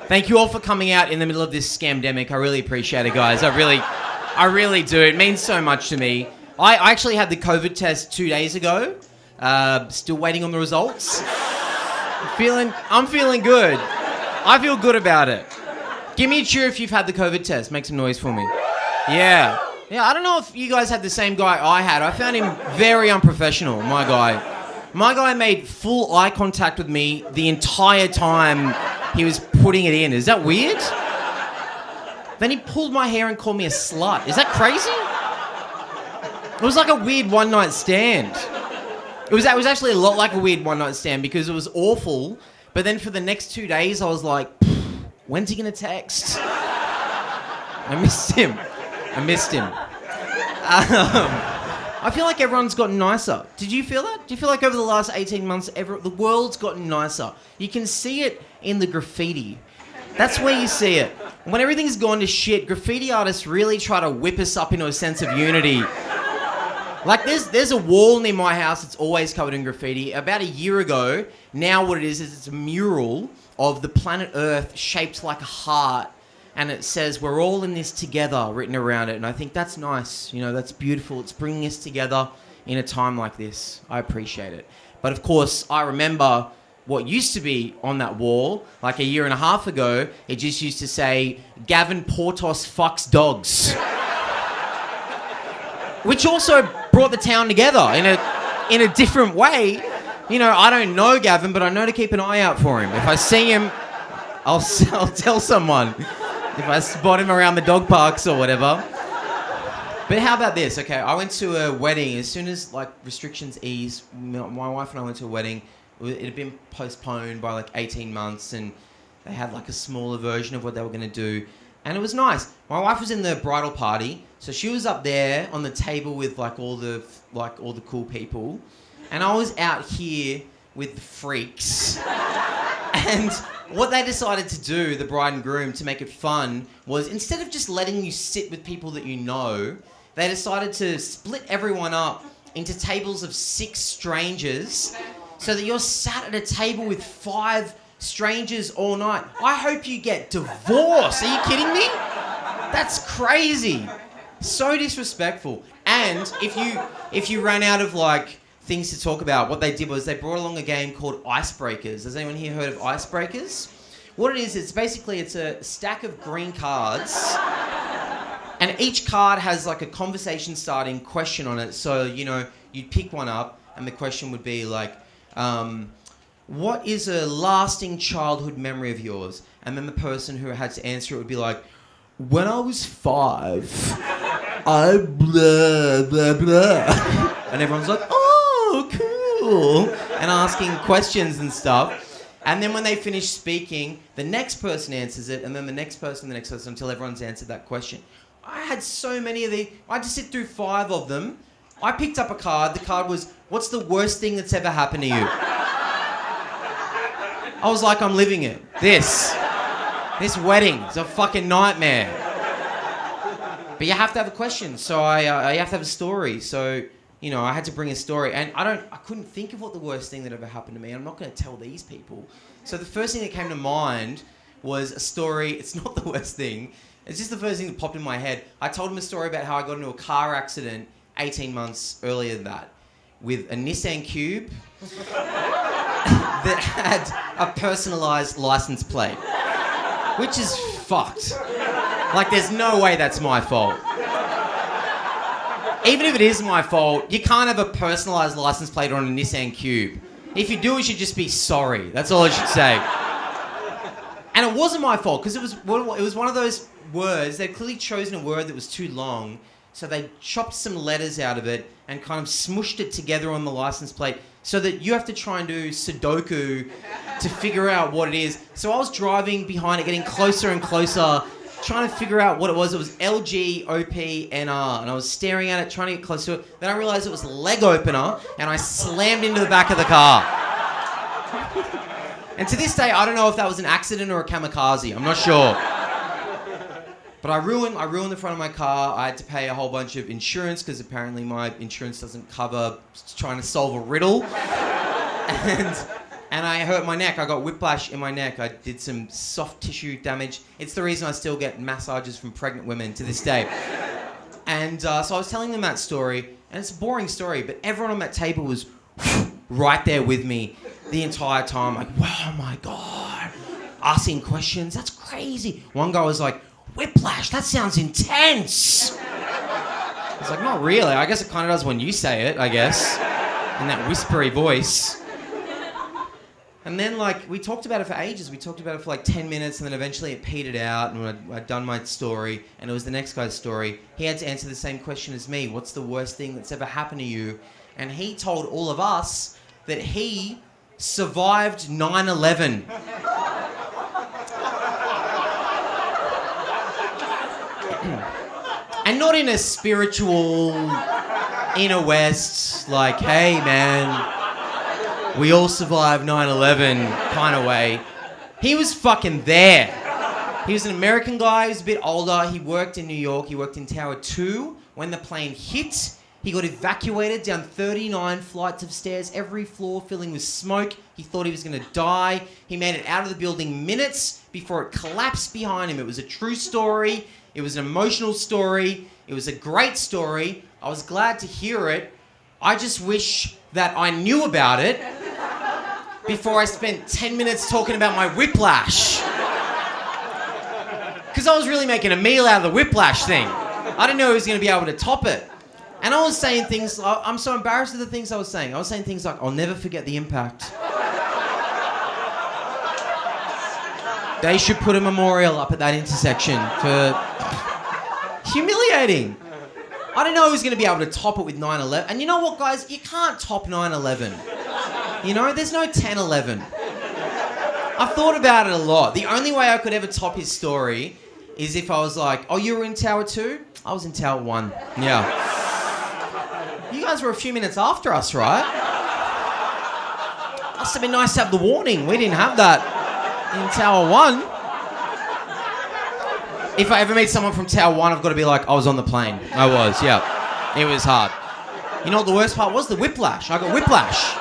Thank you all for coming out in the middle of this scamdemic. I really appreciate it, guys. I really do. It means so much to me. I actually had the COVID test 2 days ago. Still waiting on the results. I'm feeling good. I feel good about it. Give me a cheer if you've had the COVID test. Make some noise for me. Yeah, I don't know if you guys had the same guy I had. I found him very unprofessional, my guy. My guy made full eye contact with me the entire time he was putting it in. Is that weird? Then he pulled my hair and called me a slut. Is that crazy? It was like a weird one-night stand. It was actually a lot like a weird one-night stand because it was awful. But then for the next 2 days, I was like, when's he going to text? I missed him. I feel like everyone's gotten nicer. Did you feel that? Do you feel like over the last 18 months, the world's gotten nicer? You can see it in the graffiti. That's where you see it. When everything's gone to shit, graffiti artists really try to whip us up into a sense of unity. Like, there's a wall near my house that's always covered in graffiti. About a year ago, now what it is it's a mural of the planet Earth shaped like a heart. And it says, we're all in this together, written around it. And I think that's nice. You know, that's beautiful. It's bringing us together in a time like this. I appreciate it. But of course, I remember what used to be on that wall, like a year and a half ago. It just used to say, Gavin Portos fucks dogs. Which also brought the town together in a different way. You know, I don't know Gavin, but I know to keep an eye out for him. If I see him, I'll tell someone. If I spot him around the dog parks or whatever. But how about this? Okay, I went to a wedding. As soon as, like, restrictions eased, my wife and I went to a wedding. It had been postponed by, like, 18 months, and they had, like, a smaller version of what they were going to do. And it was nice. My wife was in the bridal party, so she was up there on the table with, like, all the cool people. And I was out here with the freaks. And what they decided to do, the bride and groom, to make it fun, was instead of just letting you sit with people that you know, they decided to split everyone up into tables of 6 strangers so that you're sat at a table with 5 strangers all night. I hope you get divorced. Are you kidding me? That's crazy. So disrespectful. And if you ran out of, like, things to talk about, what they did was they brought along a game called icebreakers. Has anyone here heard of icebreakers? What it is, it's a stack of green cards, and each card has like a conversation starting question on it. So, you know, you'd pick one up and the question would be like, what is a lasting childhood memory of yours? And then the person who had to answer it would be like, when I was 5, I blah, blah, blah. And everyone's like, oh, cool. And asking questions and stuff. And then when they finish speaking, the next person answers it, and then the next person, until everyone's answered that question. I had so many of these. I had to sit through 5 of them. I picked up a card. The card was, what's the worst thing that's ever happened to you? I was like, I'm living it. This wedding is a fucking nightmare. But you have to have a question, so you have to have a story. So, you know, I had to bring a story, and I couldn't think of what the worst thing that ever happened to me. I'm not going to tell these people. So the first thing that came to mind was a story. It's not the worst thing. It's just the first thing that popped in my head. I told him a story about how I got into a car accident 18 months earlier than that with a Nissan Cube that had a personalised license plate, which is fucked. Like, there's no way that's my fault. Even if it is my fault, you can't have a personalised license plate on a Nissan Cube. If you do, you should just be sorry. That's all I should say. And it wasn't my fault, because it was one of those words. They'd clearly chosen a word that was too long, so they chopped some letters out of it and kind of smushed it together on the license plate so that you have to try and do Sudoku to figure out what it is. So I was driving behind it, getting closer and closer, trying to figure out what it was. It was LGOPNR, and I was staring at it, trying to get close to it. Then I realised it was leg opener, and I slammed into the back of the car. And to this day, I don't know if that was an accident or a kamikaze. I'm not sure. But I ruined the front of my car. I had to pay a whole bunch of insurance because apparently my insurance doesn't cover trying to solve a riddle. And And I hurt my neck. I got whiplash in my neck. I did some soft tissue damage. It's the reason I still get massages from pregnant women to this day. And so I was telling them that story, and it's a boring story, but everyone on that table was right there with me the entire time. Like, wow, my God. Asking questions. That's crazy. One guy was like, whiplash, that sounds intense. I was like, not really. I guess it kind of does when you say it, I guess. In that whispery voice. And then, like, we talked about it for ages. We talked about it for like 10 minutes, and then eventually it petered out, and I'd done my story, and it was the next guy's story. He had to answer the same question as me. What's the worst thing that's ever happened to you? And he told all of us that he survived 9/11. And not in a spiritual, inner west, like, hey, man, we all survived 9/11 kind of way. He was fucking there. He was an American guy. He was a bit older. He worked in New York. He worked in Tower 2. When the plane hit, he got evacuated down 39 flights of stairs, every floor filling with smoke. He thought he was going to die. He made it out of the building minutes before it collapsed behind him. It was a true story. It was an emotional story. It was a great story. I was glad to hear it. I just wish that I knew about it before I spent 10 minutes talking about my whiplash. Because I was really making a meal out of the whiplash thing. I didn't know he was going to be able to top it. And I was saying things, I'm so embarrassed of the things I was saying. I was saying things like, I'll never forget the impact. They should put a memorial up at that intersection for... Humiliating. I didn't know he was going to be able to top it with 9/11. And you know what, guys? You can't top 9/11. You know, there's no 10/11. I've thought about it a lot. The only way I could ever top his story is if I was like, oh, you were in Tower 2? I was in Tower 1. Yeah. You guys were a few minutes after us, right? Must have been nice to have the warning. We didn't have that in Tower 1. If I ever meet someone from Tower 1, I've got to be like, I was on the plane. I was, yeah. It was hard. You know what the worst part was? The whiplash. I got whiplash.